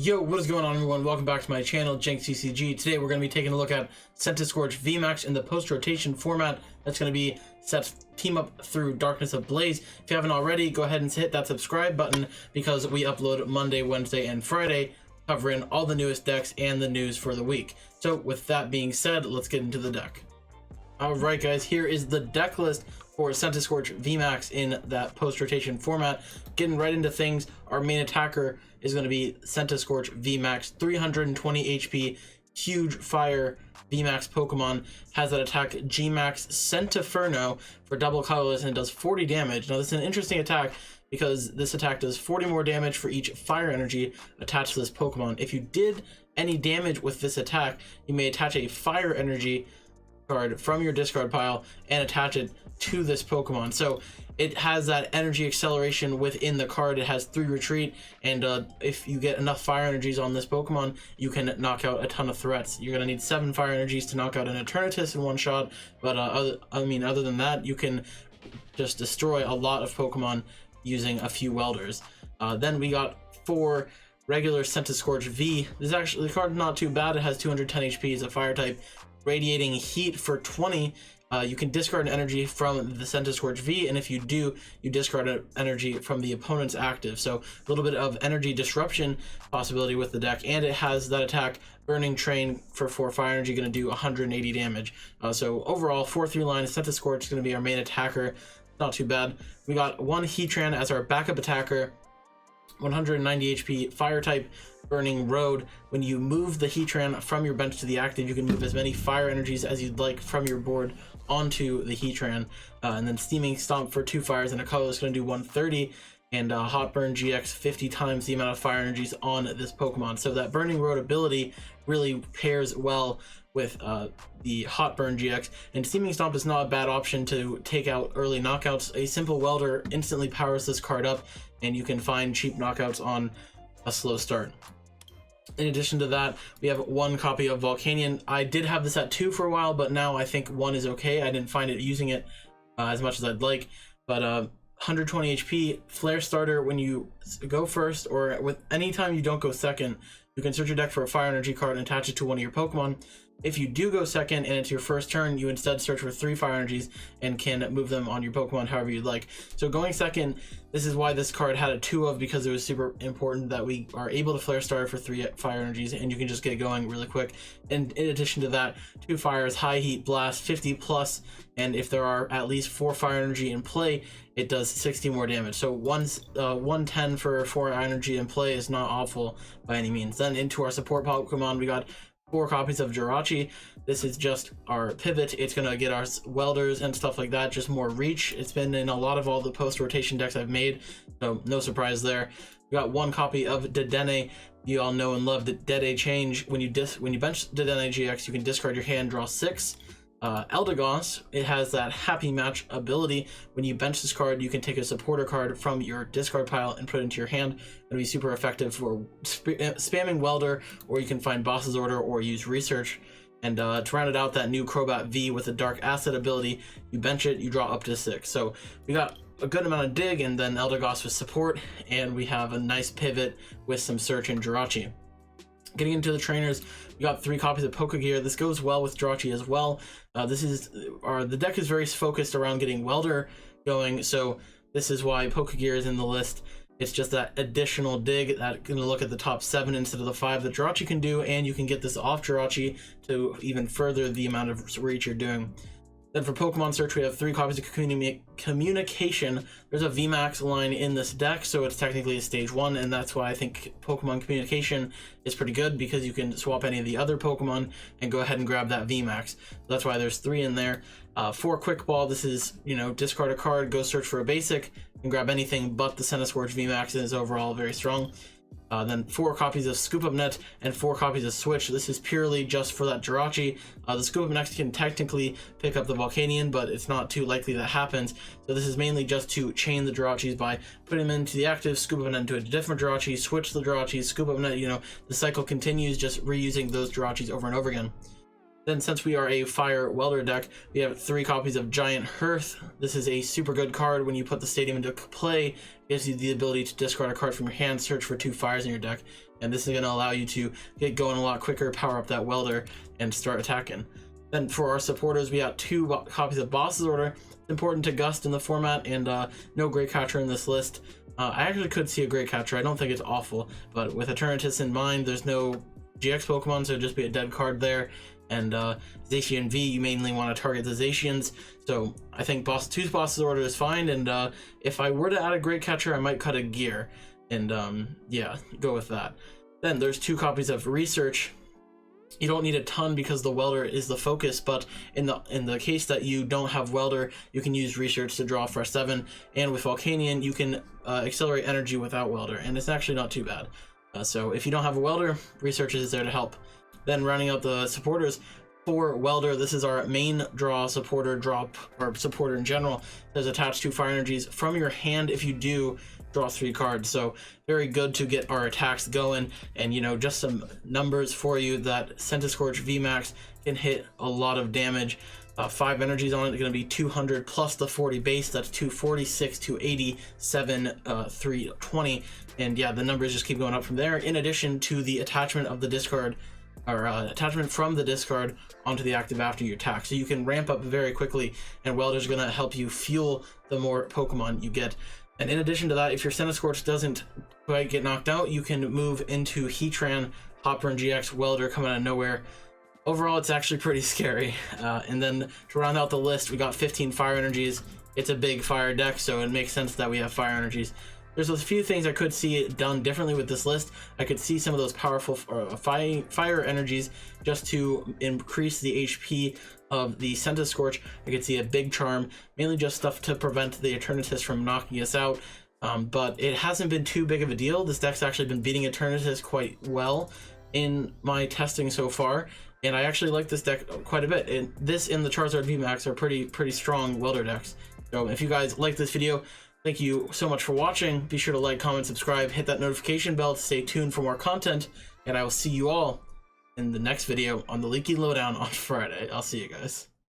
Yo, what is going on, everyone? Welcome back to my channel, JenksTCG. Today we're going to be taking a look at Centiskorch VMAX in the post-rotation format. That's going to be set team up through Darkness of Blaze. If you haven't already, go ahead and hit that subscribe button because we upload Monday, Wednesday, and Friday, covering all the newest decks and the news for the week. So with that being said, let's get into the deck. Alright guys, here is the deck list for Centiskorch VMAX in that post-rotation format. Getting right into things, our main attacker is going to be Centiskorch VMAX, 320 HP, huge fire VMAX Pokemon, has that attack Gmax Centiferno for double colorless and does 40 damage. Now this is an interesting attack because this attack does 40 more damage for each fire energy attached to this Pokemon. If you did any damage with this attack, you may attach a fire energy card from your discard pile and attach it to this Pokemon. So it has that energy acceleration within the card. It has 3 retreat, and if you get enough fire energies on this Pokemon, you can knock out a ton of threats. You're gonna need 7 fire energies to knock out an Eternatus in one shot, but other than that, you can just destroy a lot of Pokemon using a few welders. Then we got 4 regular Centiskorch V. This is actually, the card's not too bad. It has 210 HP, it's a fire type. Radiating Heat for 20. You can discard an energy from the Centiskorch V, and if you do, you discard an energy from the opponent's active. So a little bit of energy disruption possibility with the deck, and it has that attack Burning Train for 4 fire energy, going to do 180 damage. So overall, 4-3 line, Centiskorch is going to be our main attacker. Not too bad. We got 1 Heatran as our backup attacker, 190 HP, fire type, Burning Road. When you move the Heatran from your bench to the active, you can move as many fire energies as you'd like from your board onto the Heatran. And then Steaming Stomp for 2 fires and a color is going to do 130, and Hot Burn GX 50 times the amount of fire energies on this Pokemon. So that Burning Road ability really pairs well with the Hot Burn GX, and Steaming Stomp is not a bad option to take out early knockouts. A simple welder instantly powers this card up, and you can find cheap knockouts on a slow start. In addition to that, we have 1 copy of Volcanion. I did have this at 2 for a while, but now I think 1 is okay. I didn't find it using it as much as I'd like, but 120 HP, Flare Starter. When you go first, or with any time you don't go second, you can search your deck for a fire energy card and attach it to one of your Pokemon. If you do go second and it's your first turn, you instead search for 3 fire energies and can move them on your Pokemon however you'd like. So going second, this is why this card had a 2 of, because it was super important that we are able to Flare Starter for 3 fire energies, and you can just get going really quick. And in addition to that, 2 fires, High Heat Blast, 50 plus, and if there are at least 4 fire energy in play, it does 60 more damage. So 110 for 4 energy in play is not awful by any means. Then into our support Pokemon, we got 4 copies of Jirachi. This is just our pivot. It's gonna get our welders and stuff like that, just more reach. It's been in a lot of all the post-rotation decks I've made, so no surprise there. We got 1 copy of Dedenne. You all know and love the DAA change. When you bench Dedenne-GX, you can discard your hand, draw 6. Eldegoss, it has that Happy Match ability. When you bench this card, you can take a supporter card from your discard pile and put it into your hand. It'll be super effective for spamming Welder, or you can find Boss's Order or use Research. And to round it out, that new Crobat V with a Dark Acid ability, you bench it, you draw up to 6. So we got a good amount of dig, and then Eldegoss with support, and we have a nice pivot with some Search and Jirachi. Getting into the trainers, we got 3 copies of Pokégear. This goes well with Jirachi as well. The deck is very focused around getting Welder going, so this is why Pokégear is in the list. It's just that additional dig that gonna look at the top 7 instead of the 5 that Jirachi can do, and you can get this off Jirachi to even further the amount of reach you're doing. Then for Pokemon Search, we have 3 copies of Communication. There's a VMAX line in this deck, so it's technically a stage 1, and that's why I think Pokemon Communication is pretty good, because you can swap any of the other Pokemon and go ahead and grab that VMAX. That's why there's 3 in there. 4 Quick Ball. This is, discard a card, go search for a basic, and grab anything but the Centiskorch VMAX, and is overall very strong. Then 4 copies of Scoop Up Net and 4 copies of Switch. This is purely just for that Jirachi. The Scoop Up Net can technically pick up the Volcanion, but it's not too likely that happens. So this is mainly just to chain the Jirachis by putting them into the active, Scoop Up Net into a different Jirachi, switch the Jirachis, Scoop Up Net. The cycle continues, just reusing those Jirachis over and over again. Then, since we are a fire welder deck, we have 3 copies of Giant Hearth. This is a super good card. When you put the stadium into play, it gives you the ability to discard a card from your hand, search for 2 fires in your deck, and this is going to allow you to get going a lot quicker, power up that welder, and start attacking. Then for our supporters, we got 2 copies of Boss's Order. It's important to Gust in the format, and no Great Catcher in this list. I actually could see a Great Catcher. I don't think it's awful, but with Eternatus in mind, there's no GX Pokemon, so it'd just be a dead card there. And Zacian V, you mainly want to target the Zacians, so I think 2 Boss's Order is fine, and if I were to add a Great Catcher, I might cut a Gear, and yeah, go with that. Then there's 2 copies of Research. You don't need a ton because the Welder is the focus, but in the case that you don't have Welder, you can use Research to draw for 7, and with Volcanion, you can accelerate energy without Welder, and it's actually not too bad. So if you don't have a Welder, Research is there to help. Then rounding out the supporters, for Welder, this is our main draw supporter drop, or supporter in general. There's attached 2 fire energies from your hand. If you do, draw 3 cards, so very good to get our attacks going. And you know, just some numbers for you, that Centiskorch VMAX can hit a lot of damage. 5 energies on it, going to be 200 plus the 40 base, that's 246, 287, 320, and yeah, the numbers just keep going up from there, in addition to the attachment of the discard, or attachment from the discard onto the active after you attack, so you can ramp up very quickly, and Welder's going to help you fuel the more Pokemon you get. And in addition to that, if your Centiskorch doesn't quite get knocked out, you can move into Heatran-GX Welder coming out of nowhere. Overall, it's actually pretty scary. And then to round out the list, we got 15 fire energies. It's a big fire deck, so it makes sense that we have fire energies. There's a few things I could see done differently with this list. I could see some of those powerful fire energies just to increase the HP of the Centiskorch. I could see a big charm, mainly just stuff to prevent the Eternatus from knocking us out. But it hasn't been too big of a deal. This deck's actually been beating Eternatus quite well in my testing so far, and I actually like this deck quite a bit. And this and the Charizard VMAX are pretty strong Welder decks. So if you guys like this video, thank you so much for watching. Be sure to like, comment, subscribe, hit that notification bell to stay tuned for more content, and I will see you all in the next video on the Leaky Lowdown on Friday. I'll see you guys.